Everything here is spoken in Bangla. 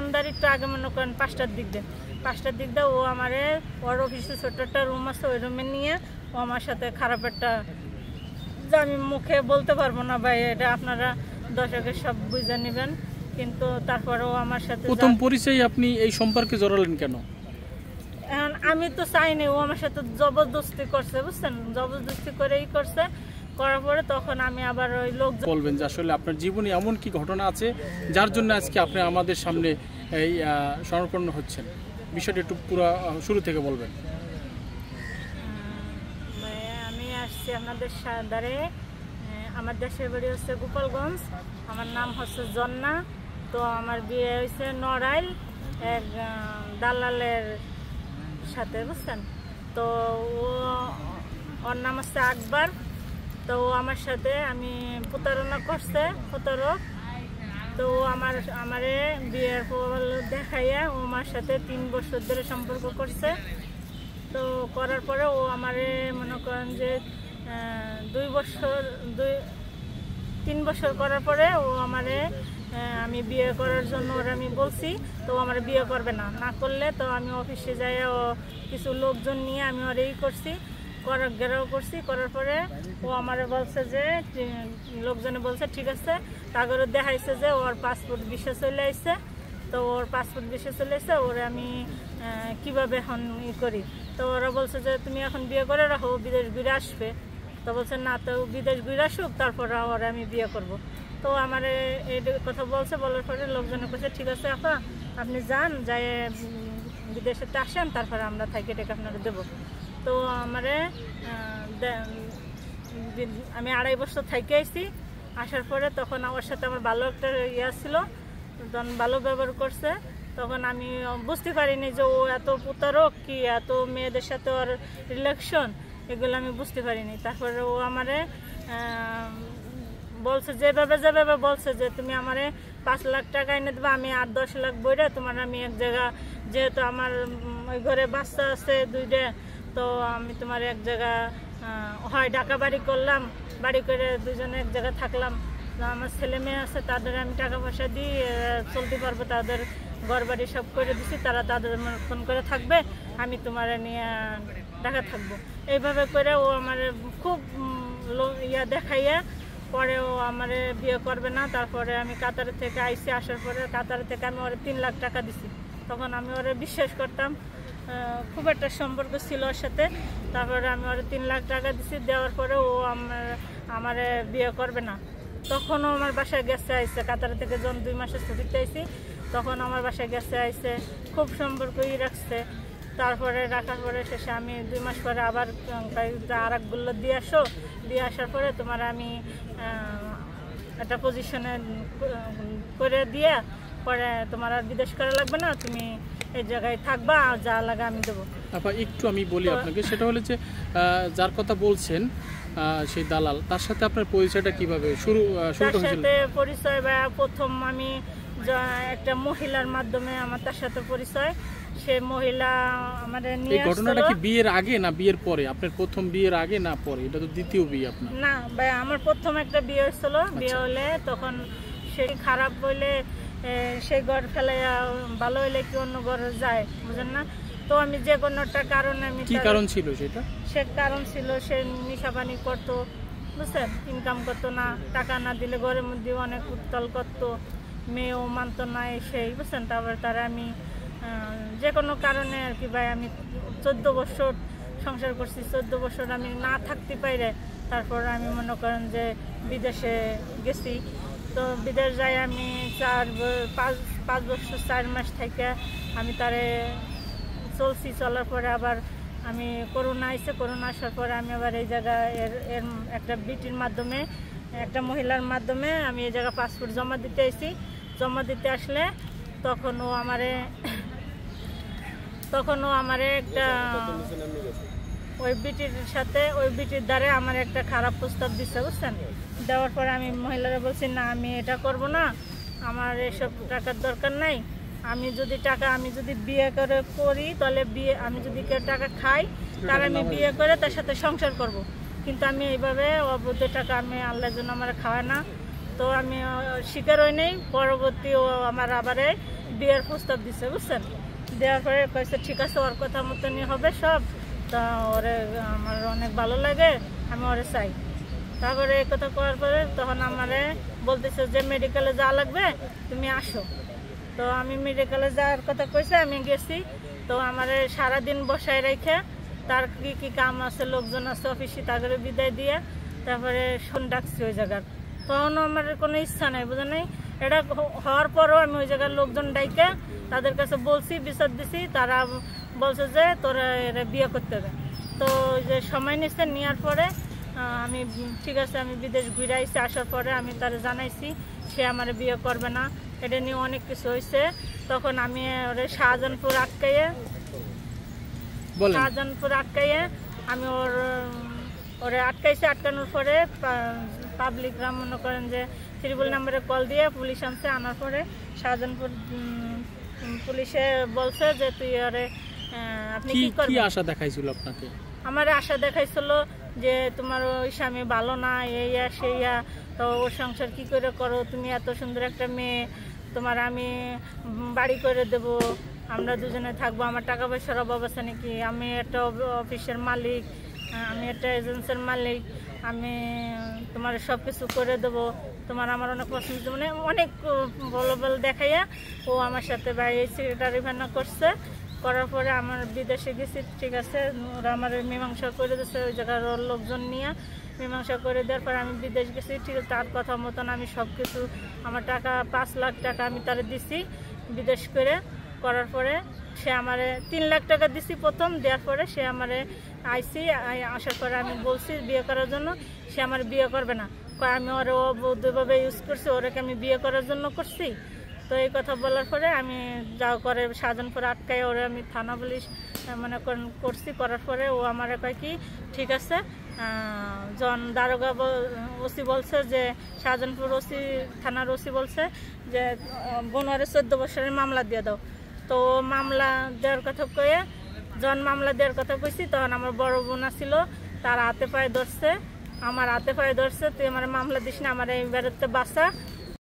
সন্ধ্যার একটু আগে মনে করেন 5টার দিক দিয়ে ও আমারে ওর অফিসে ছোট্ট একটা রুম আছে, ওই রুমে নিয়ে ও আমার সাথে খারাপ একটা, যে আমি মুখে বলতে পারবো না ভাই, এটা আপনারা দর্শকের সব বুঝে নেবেন, কিন্তু তারপরেও আমার সাথে প্রথম পরিচয় আপনি এই সম্পর্কে জড়ালেন কেন? এখন আমি তো চাইনি, ও আমার সাথে জবরদস্তি করছে, বুঝছেন, জবরদস্তি করেই করছে। করার পরে তখন আমি আবার ওই লোক বলবেন যে আসলে আপনার জীবনে এমন কি ঘটনা আছে যার জন্য আজকে আপনি আমাদের সামনে এই সমর্পণ হচ্ছেন, বিষয়টা একটু পুরো শুরু থেকে বলবেন। আমি আসছি আপনাদের দ্বারে, আমার দেশের বাড়ি হচ্ছে গোপালগঞ্জ, আমার নাম হচ্ছে জন্না। তো আমার বিয়ে হয়েছে নড়াইল এক দালালের সাথে, বুঝছেন। তো ওর নাম হচ্ছে আকবর। তো ও আমার সাথে আমি প্রতারণা করছে, প্রতারক। তো আমারে বিয়ের পর দেখাইয়া ও আমার সাথে 3 বছর ধরে সম্পর্ক করছে। তো করার পরে ও আমারে মনে করেন যে 3 বছর করার পরে ও আমারে আমি বিয়ে করার জন্য ওরা আমি বলছি, তো আমার বিয়ে করবে না, না করলে তো আমি অফিসে যাই ও কিছু লোকজন নিয়ে আমি ওর এই করছি, ঘেরাও করছি। করার পরে ও আমারে বলছে যে, লোকজনে বলছে ঠিক আছে, তারপরে দেখাইছে যে ওর পাসপোর্ট ভিসা চলে আসছে। তো ওর পাসপোর্ট ভিসা চলে আসছে, ওরে আমি কীভাবে এখন ই করি। তো ওরা বলছে যে তুমি এখন বিয়ে করে রাখো, বিদেশ ঘুরে আসবে। তো বলছে না, তো বিদেশ ঘুরে আসুক, তারপরে ওরা আমি বিয়ে করব। তো আমার এই কথা বলছে, বলার পরে লোকজনে বলছে ঠিক আছে আপা, আপনি যান, যাই বিদেশেতে আসেন, তারপরে আমরা থাকি টাকা আপনারা দেবো। তো আমারে আমি 2.5 বছর থাকি আইছি। আসার পরে তখন আমার সাথে আমার ভালো একটা ইয়া ছিল, তখন ভালো ব্যবহার করছে। তখন আমি বুঝতে পারিনি যে ও এত প্রতারক, কি এত মেয়েদের সাথে ওর রিলেশন, এগুলো আমি বুঝতে পারিনি। তারপরে ও আমারে বলছে যেভাবে বলছে যে তুমি আমারে 5 লাখ টাকা এনে দেবে, আমি 8-10 লাখ বইরে তোমার আমি এক জায়গা, যেহেতু আমার ওই ঘরে বাচ্চা আছে 2টা, তো আমি তোমার এক জায়গা হয় ঢাকা বাড়ি করলাম, বাড়ি করে দুজনে এক জায়গায় থাকলাম। আমার ছেলে মেয়ে আছে, তাদের আমি টাকা পয়সা দিই, চলতে পারবো, তাদের ঘর বাড়ি সব করে দিছি, তারা তাদের ফোন করে থাকবে, আমি তোমার নিয়ে ঢাকা থাকবো। এইভাবে করে ও আমার খুব ইয়া দেখাইয়া পরে ও আমার বিয়ে করবে না। তারপরে আমি কাতার থেকে আইসি, আসার পরে কাতার থেকে আমি ওরে 3 লাখ টাকা দিছি। তখন আমি ওরে বিশ্বাস করতাম, খুব একটা সম্পর্ক ছিল ওর সাথে। তারপরে আমি ওরে 3 লাখ টাকা দিছি, দেওয়ার পরে ও আমার বিয়ে করবে না। তখনও আমার বাসায় গেছে আইসে, কাতার থেকে যখন 2 মাসের ছুটিতে আইসি, তখন আমার বাসায় গেছে আইসে, খুব সম্পর্কই রাখছে। তারপরে রাখার পরে শেষে আমি 2 মাস পরে আবার আর একগুলো দিয়ে আসার পরে তোমার আমি একটা পজিশনে করে দিয়ে পরে তোমার আর বিদেশ করা লাগবে না, তুমি এই জায়গায় থাকবা, যা লাগে আমি দেবো। আপা একটু আমি বলি আপনাকে, সেটা হলো যে যার কথা বলছেন সেই দালাল, তার সাথে আপনার পরিচয়টা কিভাবে শুরু হয়েছিল? তার সাথে পরিচয় বা প্রথম আমি একটা মহিলার মাধ্যমে আমার তার সাথে পরিচয়। সে মহিলা আমাদের নিয়ে আসলো। ঘটনাটা কি বিয়ের আগে না বিয়ের পরে? আপনার প্রথম বিয়ের আগে না পরে? এটা তো দ্বিতীয় বিয়ে আপনার। না ভাই, আমার প্রথম একটা বিয়ে হয়েছিল। বিয়ে হলে তখন সেই খারাপ বলে সেই ঘর ফেলে ভালো হইলে কি অন্য ঘরে যায়, বুঝেন না। তো আমি যে কোনো একটা কারণে আমি, কি কারণ ছিল সেটা? সে কারণ ছিল সে নেশাপানি করতো, বুঝছেন, ইনকাম করতো না, টাকা না দিলে ঘরের মধ্যে অনেক উত্তাল করতো, মেয়েও মানতো না সেই, বুঝছেন। তারপরে তারা আমি যে কোনো কারণে আর কি ভাই, আমি 14 বছর সংসার করছি, 14 বছর আমি না থাকতে পাইরে তারপর আমি মনে করেন যে বিদেশে গেছি। তো বিদেশ যাই আমি 5 বছর 4 মাস থেকে আমি তারে চলছি। চলার পরে আবার আমি করোনা আইসে, করোনা আসার পরে আমি আবার এই জায়গায় এর একটা বিটির মাধ্যমে, একটা মহিলার মাধ্যমে আমি এই জায়গায় পাসপোর্ট জমা দিতে আইছি। জমা দিতে আসলে তখনও আমারে একটা ওই বিটির সাথে, ওই বিটির দ্বারে আমার একটা খারাপ প্রস্তাব দিচ্ছে, বুঝছেন। দেওয়ার পরে আমি মহিলারা বলছি না, আমি এটা করব না, আমার এসব টাকার দরকার নাই। আমি যদি বিয়ে করি তাহলে আমি যদি কেউ টাকা খাই, তার আমি বিয়ে করে তার সাথে সংসার করব। কিন্তু আমি এইভাবে অবৈধ টাকা আমি আল্লাহর জন্য আমার খাওয়ায় না। তো আমি স্বীকার হই নেই। পরবর্তী ও আমার আবারে বিয়ের প্রস্তাব দিছে, বুঝছেন। দেওয়ার পরে কয়েছে ঠিক আছে, ওর কথা মতনই হবে সব। তা ওরে আমার অনেক ভালো লাগে, আমি ওরে চাই। তারপরে এই কথা করার পরে তখন আমারে বলতেছে যে মেডিকেলে যাওয়া লাগবে, তুমি আসো। তো আমি মেডিকেলে যাওয়ার কথা কইছে, আমি গেছি। তো আমারে সারাদিন বসায় রেখে তার কি কি কাম আছে, লোকজন আছে অফিসে, তাদের বিদায় দিয়ে তারপরে শোন ডাকছি ওই জায়গার। তখন আমার কোনো ইচ্ছা নাই, বুঝে নাই। এটা হওয়ার পরও আমি ওই জায়গার লোকজন ডাইকে তাদের কাছে বলছি, বিচার দিছি। তারা বলছে যে তোরা এরা বিয়ে করতে হবে। তো যে সময় নিচ্ছে, নেওয়ার পরে আমি ঠিক আছে, আমি বিদেশ ঘুরে আইসি। আসার পরে আমি তারা জানাইছি সে আমার বিয়ে করবে না। এটা নিয়ে অনেক কিছু হয়েছে। তখন আমি ওরে শাহজাহানপুর আটকাইয়ে আমি ওরে আটকাইছি। আটকানোর পরে পাবলিকরা মনে করেন যে 3 নম্বরে কল দিয়ে পুলিশ আনছে। আনার পরে শাহজাহানপুর পুলিশে বলছে যে তুই ওরে আপনি কি করবেন। কি আশা দেখাইছিল আপনাকে? আমার আশা দেখাইছিল যে তোমার ওই স্বামী ভালো না, এইয়া সেইয়া, তো ওর সংসার কি করে করো, তুমি এত সুন্দর একটা মেয়ে, তোমার আমি বাড়ি করে দেব, আমরা দুজনে থাকবো, আমার টাকা পয়সার অভাব আছে নাকি, আমি একটা অফিসের মালিক, আমি একটা এজেন্সির মালিক, আমি তোমার সব কিছু করে দেবো, তোমার আমার অনেক পছন্দ, মানে অনেক বল দেখাইয়া ও আমার সাথে বাইরে সেক্রেটারি ভান্না করছে। করার পরে আমার বিদেশে গেছি, ঠিক আছে, ওরা আমার মীমাংসা করে দিচ্ছে ওই জায়গার লোকজন নিয়ে। মীমাংসা করে দেওয়ার পরে আমি বিদেশ গেছি, ঠিক আছে। তার কথা মতন আমি সব কিছু আমার টাকা 5 লাখ টাকা আমি তারে দিছি বিদেশ করার পরে সে আমারে 3 লাখ টাকা দিছি প্রথম। দেওয়ার পরে সে আমারে আসার পরে আমি বলছি বিয়ে করার জন্য, সে আমার বিয়ে করবে না। আমি ওরে অবৈধভাবে ইউজ করছি, ওরে আমি বিয়ে করার জন্য করছি। তো এই কথা বলার পরে আমি যা করে শাহজাহানপুর আটকায় ওরে আমি থানা পুলিশ মানে করছি। করার পরে ও আমার কয় কি ঠিক আছে, জন দারোগা ওসি বলছে যে শাহজাহানপুর থানার ওসি বলছে যে বোনরে 14 বছরের মামলা দিয়ে দাও। তো মামলা দেওয়ার কথা কয়ে মামলা দেওয়ার কথা কইছি। তখন আমার বড় বোন ছিল, তার হাতে পায়ে ধরছে, তুই আমার মামলা দিস না, আমার এই বেরোতে বাসা।